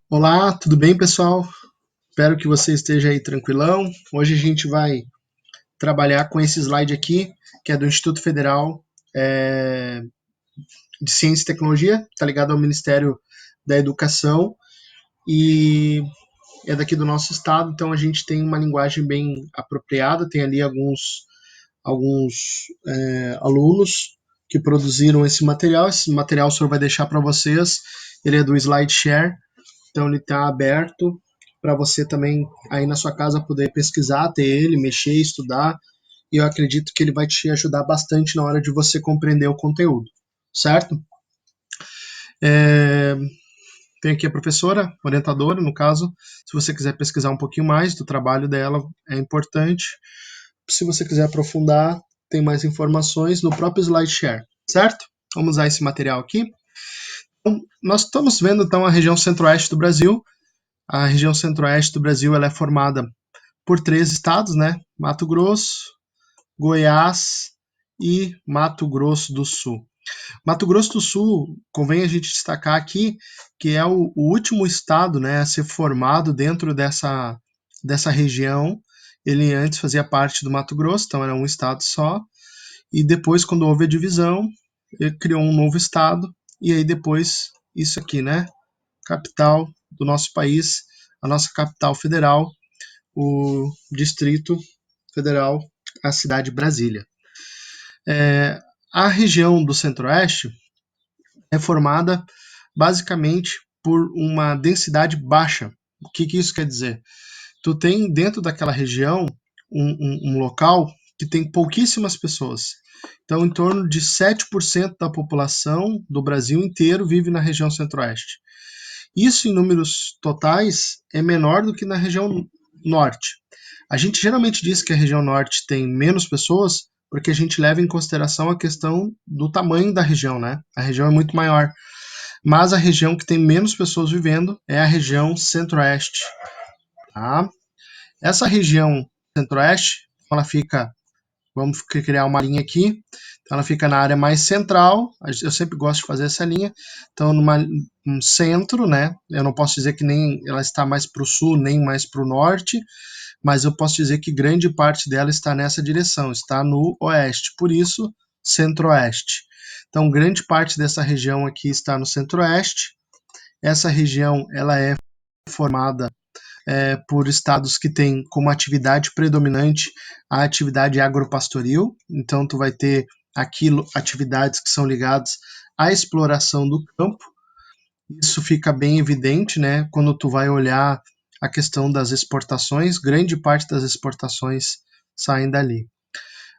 Olá, tudo bem, pessoal? Espero que você esteja aí tranquilão. Hoje a gente vai trabalhar com esse slide aqui, que é do Instituto Federal de Ciência e Tecnologia, está ligado ao Ministério da Educação e é daqui do nosso estado, então a gente tem uma linguagem bem apropriada, tem ali alguns alunos que produziram esse material o senhor vai deixar para vocês, ele é do SlideShare, então ele está aberto para você também aí na sua casa poder pesquisar, ter ele, mexer, estudar, e eu acredito que ele vai te ajudar bastante na hora de você compreender o conteúdo, certo? Tem aqui a professora, orientadora, no caso, se você quiser pesquisar um pouquinho mais do trabalho dela, é importante. Se você quiser aprofundar, tem mais informações no próprio SlideShare, certo? Vamos usar esse material aqui. Então, nós estamos vendo, então, a região centro-oeste do Brasil. A região centro-oeste do Brasil ela é formada por 3 estados, né? Mato Grosso, Goiás e Mato Grosso do Sul. Mato Grosso do Sul, convém a gente destacar aqui que é o último estado, né, a ser formado dentro dessa região. Ele antes fazia parte do Mato Grosso, então era um estado só, e depois, quando houve a divisão, ele criou um novo estado, e aí depois, isso aqui, né, capital do nosso país, a nossa capital federal, o Distrito Federal, a cidade de Brasília. A região do Centro-Oeste é formada basicamente por uma densidade baixa. O que isso quer dizer? Tu tem dentro daquela região um local que tem pouquíssimas pessoas. Então, em torno de 7% da população do Brasil inteiro vive na região Centro-Oeste. Isso, em números totais, é menor do que na região Norte. A gente geralmente diz que a região Norte tem menos pessoas porque a gente leva em consideração a questão do tamanho da região, né? A região é muito maior. Mas a região que tem menos pessoas vivendo é a região Centro-Oeste. Tá? Essa região Centro-Oeste, ela fica, vamos criar uma linha aqui, ela fica na área mais central, eu sempre gosto de fazer essa linha, então no centro, né, eu não posso dizer que nem ela está mais para o sul, nem mais para o norte, mas eu posso dizer que grande parte dela está nessa direção, está no oeste, por isso centro-oeste. Então, grande parte dessa região aqui está no centro-oeste. Essa região ela é formada por estados que têm como atividade predominante a atividade agropastoril. Então, tu vai ter aqui atividades que são ligadas à exploração do campo. Isso fica bem evidente, né, quando tu vai olhar a questão das exportações. Grande parte das exportações saem dali.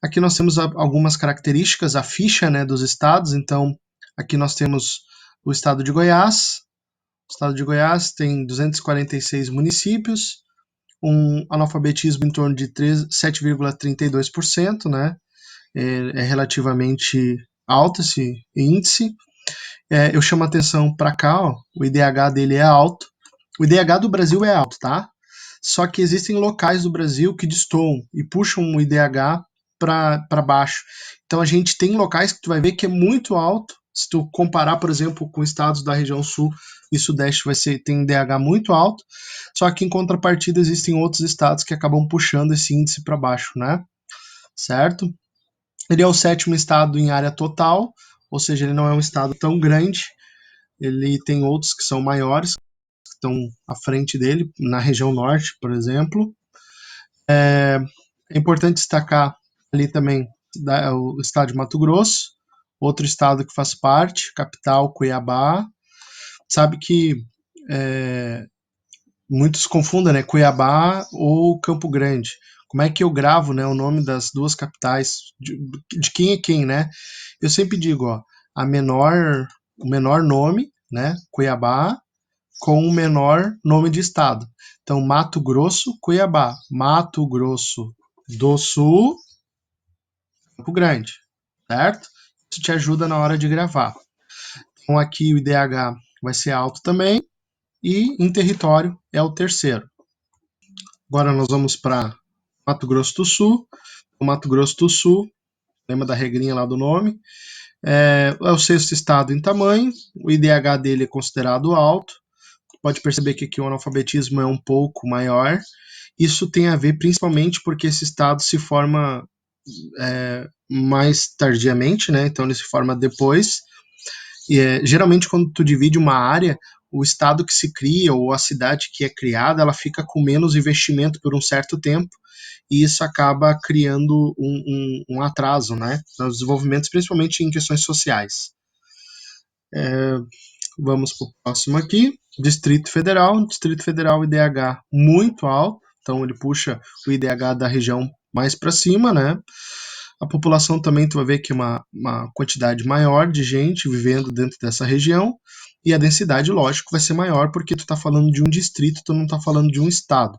Aqui nós temos algumas características, a ficha, né, dos estados. Então, aqui nós temos o estado de Goiás. O estado de Goiás tem 246 municípios, um analfabetismo em torno de 7,32%, né? É relativamente alto esse índice. Eu chamo a atenção para cá, ó, o IDH dele é alto. O IDH do Brasil é alto, tá? Só que existem locais do Brasil que destoam e puxam o IDH para baixo. Então a gente tem locais que tu vai ver que é muito alto. Se tu comparar, por exemplo, com estados da região sul e sudeste, tem IDH muito alto. Só que em contrapartida existem outros estados que acabam puxando esse índice para baixo, né? Certo? Ele é o 7º estado em área total, ou seja, ele não é um estado tão grande. Ele tem outros que são maiores, que estão à frente dele, na região norte, por exemplo. É importante destacar ali também o estado de Mato Grosso, outro estado que faz parte, capital Cuiabá. Sabe que muitos confundem, né, Cuiabá ou Campo Grande. Como é que eu gravo, né, o nome das duas capitais, de quem é quem, né? Eu sempre digo, ó, o menor nome, né, Cuiabá, com o menor nome de estado. Então, Mato Grosso, Cuiabá. Mato Grosso do Sul, Campo Grande, certo? Isso te ajuda na hora de gravar. Então, aqui o IDH vai ser alto também, e em território é o terceiro. Agora nós vamos para Mato Grosso do Sul. O Mato Grosso do Sul, lembra da regrinha lá do nome. É o sexto estado em tamanho, o IDH dele é considerado alto, pode perceber que aqui o analfabetismo é um pouco maior. Isso tem a ver principalmente porque esse estado se forma mais tardiamente, né? Então ele se forma depois. Geralmente quando tu divide uma área, o estado que se cria ou a cidade que é criada, ela fica com menos investimento por um certo tempo e isso acaba criando um atraso, né? Nos desenvolvimentos, principalmente em questões sociais. Vamos para o próximo aqui. Distrito Federal. Distrito Federal IDH muito alto, então ele puxa o IDH da região mais para cima, né? A população também tu vai ver que é uma quantidade maior de gente vivendo dentro dessa região e a densidade, lógico, vai ser maior porque tu está falando de um distrito, tu não está falando de um estado.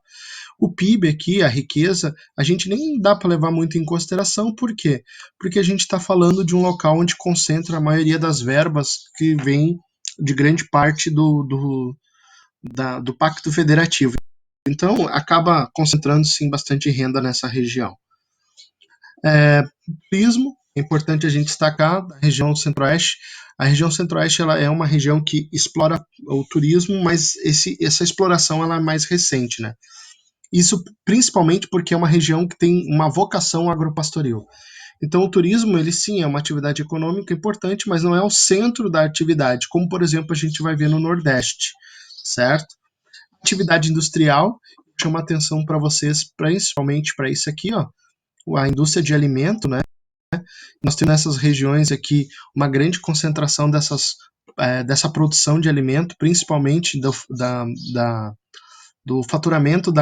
O PIB aqui, a riqueza, a gente nem dá para levar muito em consideração, por quê? Porque a gente está falando de um local onde concentra a maioria das verbas que vem de grande parte do Pacto Federativo. Então, acaba concentrando sim bastante renda nessa região. Turismo, é importante a gente destacar, a região centro-oeste. A região centro-oeste ela é uma região que explora o turismo, mas essa exploração ela é mais recente, né? Isso principalmente porque é uma região que tem uma vocação agropastoril. Então o turismo, ele sim é uma atividade econômica importante, mas não é o centro da atividade, como por exemplo a gente vai ver no Nordeste, certo? Atividade industrial, chama atenção para vocês, principalmente para isso aqui, ó, a indústria de alimento, né? Nós temos nessas regiões aqui uma grande concentração dessa produção de alimento, principalmente do faturamento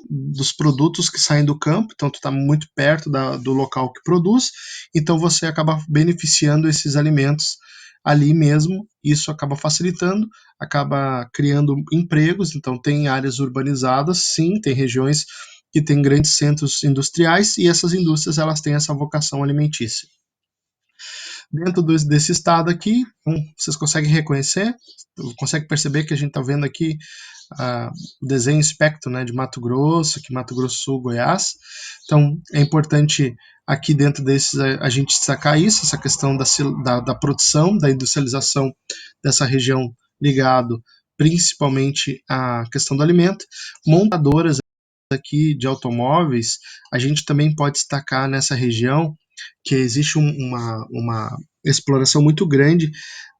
dos produtos que saem do campo, então tu está muito perto do local que produz, então você acaba beneficiando esses alimentos ali mesmo, isso acaba facilitando, acaba criando empregos, então tem áreas urbanizadas, sim, tem regiões que têm grandes centros industriais e essas indústrias elas têm essa vocação alimentícia. Dentro desse estado aqui, vocês conseguem reconhecer, conseguem perceber que a gente está vendo aqui o desenho espectro, né, de Mato Grosso, aqui Mato Grosso Sul, Goiás. Então, é importante aqui dentro desses a gente destacar isso, essa questão da produção, da industrialização dessa região ligado principalmente à questão do alimento. Montadoras aqui de automóveis, a gente também pode destacar nessa região que existe uma exploração muito grande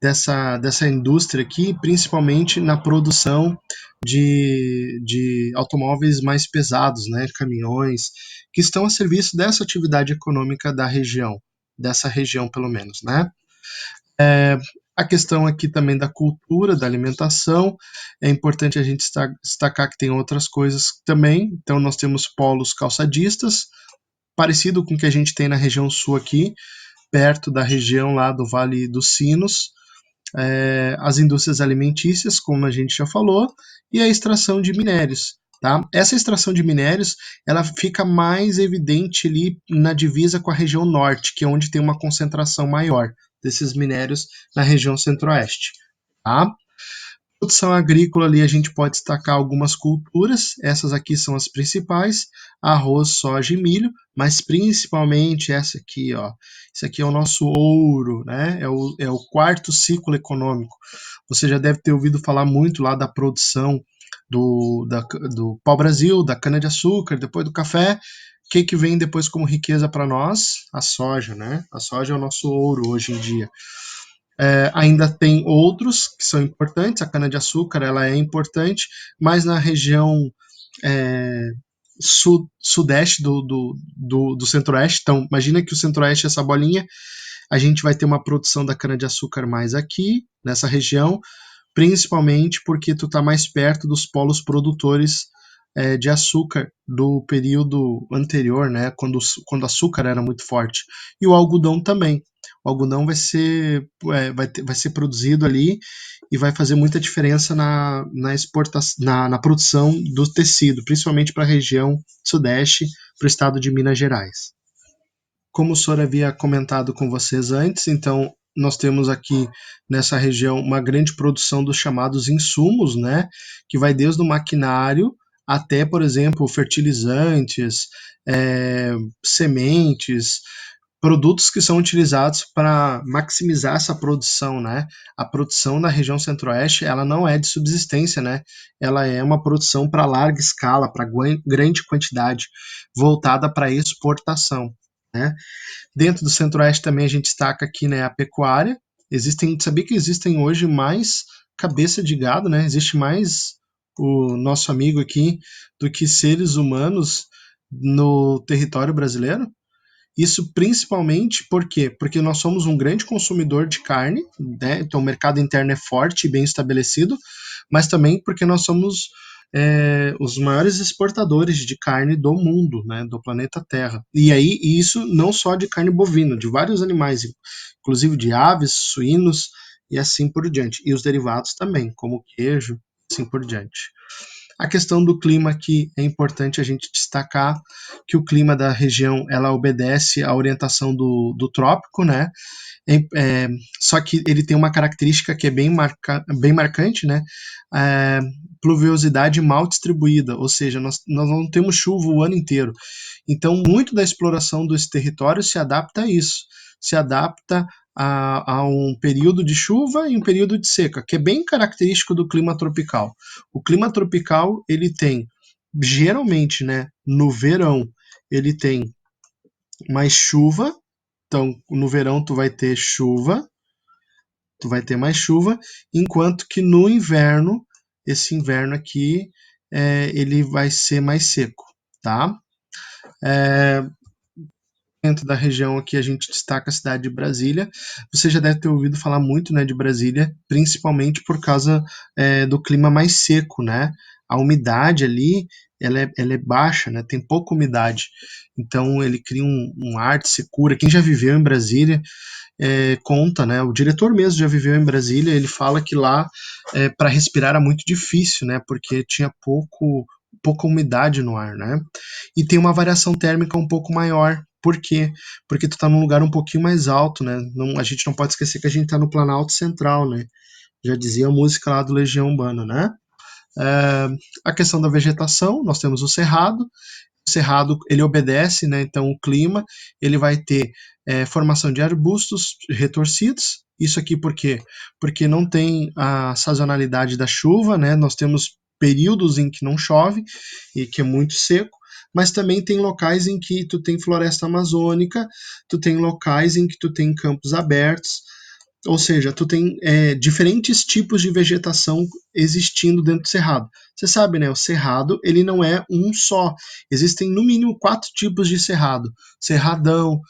dessa indústria aqui, principalmente na produção de automóveis mais pesados, né, caminhões, que estão a serviço dessa atividade econômica dessa região pelo menos, né? A questão aqui também da cultura, da alimentação, é importante a gente destacar que tem outras coisas também, então nós temos polos calçadistas, parecido com o que a gente tem na região sul aqui, perto da região lá do Vale dos Sinos, as indústrias alimentícias, como a gente já falou, e a extração de minérios. Tá? Essa extração de minérios ela fica mais evidente ali na divisa com a região norte, que é onde tem uma concentração maior desses minérios na região centro-oeste. Tá? Produção agrícola ali a gente pode destacar algumas culturas, essas aqui são as principais, arroz, soja e milho, mas principalmente essa aqui, ó, esse aqui é o nosso ouro, né? É o quarto ciclo econômico. Você já deve ter ouvido falar muito lá da produção do pau-brasil, da cana-de-açúcar, depois do café. O que vem depois como riqueza para nós? A soja, né? A soja é o nosso ouro hoje em dia. Ainda tem outros que são importantes, a cana-de-açúcar ela é importante, mas na região é, sudeste do centro-oeste, então imagina que o centro-oeste é essa bolinha, a gente vai ter uma produção da cana-de-açúcar mais aqui, nessa região, principalmente porque tu está mais perto dos polos produtores de açúcar do período anterior, né, quando o açúcar era muito forte. E o algodão também. O algodão vai ser produzido ali e vai fazer muita diferença na produção do tecido, principalmente para a região sudeste, para o estado de Minas Gerais. Como o senhor havia comentado com vocês antes, então nós temos aqui nessa região uma grande produção dos chamados insumos, né, que vai desde o maquinário até, por exemplo, fertilizantes, sementes, produtos que são utilizados para maximizar essa produção, né? A produção na região centro-oeste, ela não é de subsistência, né? Ela é uma produção para larga escala, para grande quantidade, voltada para exportação, né? Dentro do centro-oeste também a gente destaca aqui, né, a pecuária. Sabia que existem hoje mais cabeça de gado, né? Existe mais o nosso amigo aqui do que seres humanos no território brasileiro? Isso principalmente por quê? Porque nós somos um grande consumidor de carne, né? Então o mercado interno é forte e bem estabelecido, mas também porque nós somos os maiores exportadores de carne do mundo, né? Do planeta Terra. E aí, isso não só de carne bovina, de vários animais, inclusive de aves, suínos e assim por diante. E os derivados também, como queijo, assim por diante. A questão do clima aqui é importante a gente destacar que o clima da região ela obedece à orientação do trópico, né? Só que ele tem uma característica que é bem marcante, né? É, pluviosidade mal distribuída, ou seja, nós não temos chuva o ano inteiro. Então, muito da exploração desse território se adapta a isso, se adapta a um período de chuva e um período de seca, que é bem característico do clima tropical. O clima tropical, ele tem, geralmente, né, no verão, ele tem mais chuva, então no verão tu vai ter chuva, tu vai ter mais chuva, enquanto que no inverno, esse inverno aqui, ele vai ser mais seco, tá? Dentro da região aqui a gente destaca a cidade de Brasília. Você já deve ter ouvido falar muito, né, de Brasília, principalmente por causa do clima mais seco, né? A umidade ali ela é baixa, né? Tem pouca umidade. Então ele cria um ar de secura. Quem já viveu em Brasília conta, né? O diretor mesmo já viveu em Brasília. Ele fala que lá para respirar era muito difícil, né? Porque tinha pouca umidade no ar, né? E tem uma variação térmica um pouco maior. Por quê? Porque tu tá num lugar um pouquinho mais alto, né? A gente não pode esquecer que a gente tá no Planalto Central, né? Já dizia a música lá do Legião Urbana, né? A questão da vegetação, nós temos o cerrado. O cerrado, ele obedece, né? Então o clima, ele vai ter formação de arbustos retorcidos. Isso aqui por quê? Porque não tem a sazonalidade da chuva, né? Nós temos períodos em que não chove e que é muito seco, mas também tem locais em que tu tem floresta amazônica, tu tem locais em que tu tem campos abertos, ou seja, tu tem diferentes tipos de vegetação existindo dentro do cerrado. Você sabe, né? O cerrado, ele não é um só. Existem, no mínimo, 4 tipos de cerrado. Cerradão,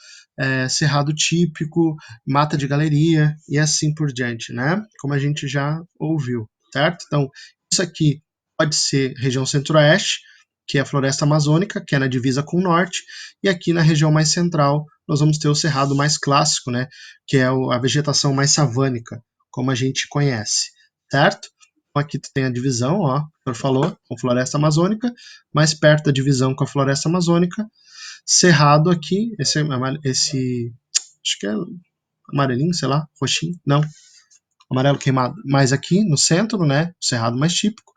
cerrado típico, mata de galeria e assim por diante, né? Como a gente já ouviu, certo? Então, isso aqui pode ser região centro-oeste, que é a floresta amazônica, que é na divisa com o norte, e aqui na região mais central nós vamos ter o cerrado mais clássico, né, que é a vegetação mais savânica, como a gente conhece, certo? Então aqui tu tem a divisão, ó, o senhor falou, com floresta amazônica, mais perto da divisão com a floresta amazônica, cerrado aqui, esse acho que é amarelinho, sei lá, roxinho, não, amarelo queimado, mais aqui no centro, né, o cerrado mais típico,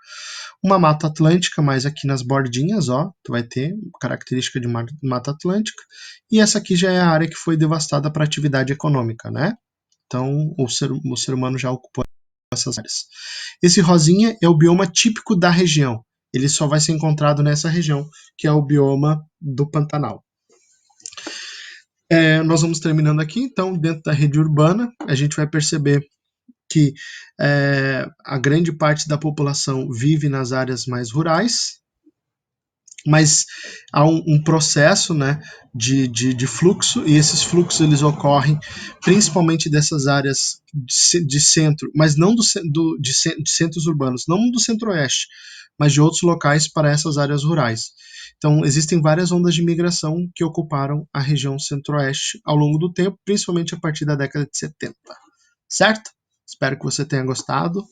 uma mata atlântica mais aqui nas bordinhas, ó, tu vai ter característica de mata atlântica, e essa aqui já é a área que foi devastada para atividade econômica, né? Então o ser humano já ocupou essas áreas. Esse rosinha é o bioma típico da região. Ele só vai ser encontrado nessa região, que é o bioma do Pantanal. Nós vamos terminando aqui, então, dentro da rede urbana, a gente vai perceber que a grande parte da população vive nas áreas mais rurais, mas há um processo, né, de fluxo, e esses fluxos eles ocorrem principalmente dessas áreas de centro, mas não de centros urbanos, não do centro-oeste, mas de outros locais para essas áreas rurais. Então, existem várias ondas de migração que ocuparam a região centro-oeste ao longo do tempo, principalmente a partir da década de 70. Certo? Espero que você tenha gostado.